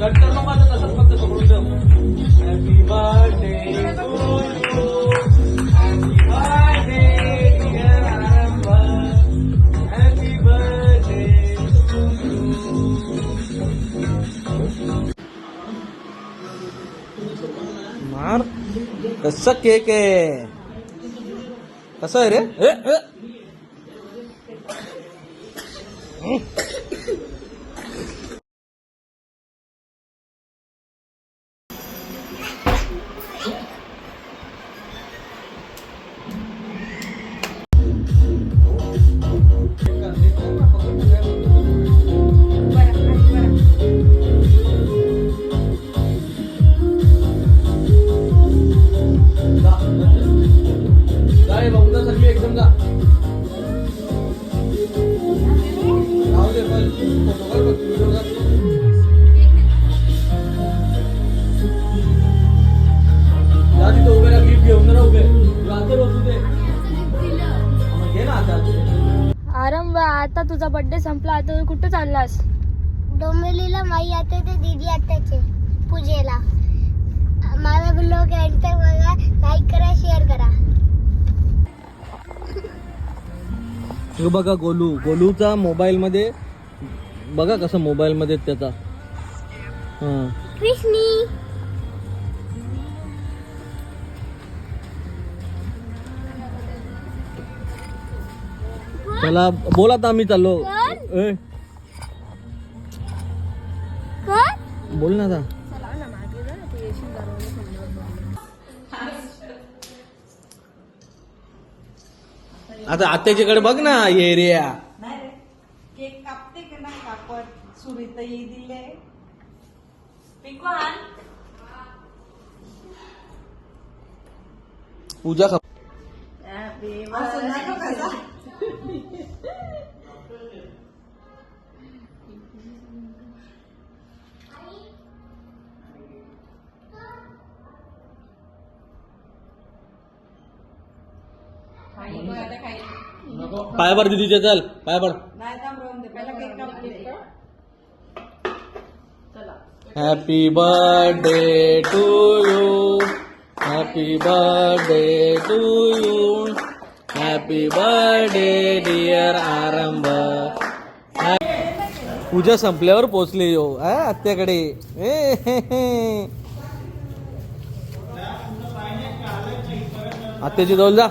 Cut कर नको आता तसंच फक्त पकडून ठेव. Happy birthday to you. Happy birthday dear Aarambh. Happy birthday to you. मार कसा केक आहे. कसं आहे रे. जाय बघूला सगळी एकदम जा. राहू दे पण फोटो काढ बघ व्हिडिओ काढ. जा तिथं उभे राहा. गिफ्ट घेऊन राहा उभे. राहते बसू दे. घे ना आता. आरंभ आता तुझा बर्थडे संपला. आता तू कुठं चाललास. डोंबिवलीला माई आता ते दीदी आत्याचे पूजेला. माझा ब्लॉग एंड तक बघा. लाईक करा शेअर करा. हे बघा गोलूचा मोबाईल मध्ये बघा कसं मोबाईल मध्ये त्याचा. कृष्णी चला बोला आता आम्ही चाललो. बोल ना आता. आता आत्याच्याकडे बघ ना एरिया. केक कापते का नाही कापत. सुरीतही दिले. पूजा असं नका कसा. पाय पड दीदीचे. चल पाय पड. नाही थांब राहून दे. पहिला केक कापते. Happy birthday to you. Happy birthday to you. Happy birthday dear Aarambh. पूजा संपल्यावर पोचली यो आत्याकडे. आत्याची जवळ जा.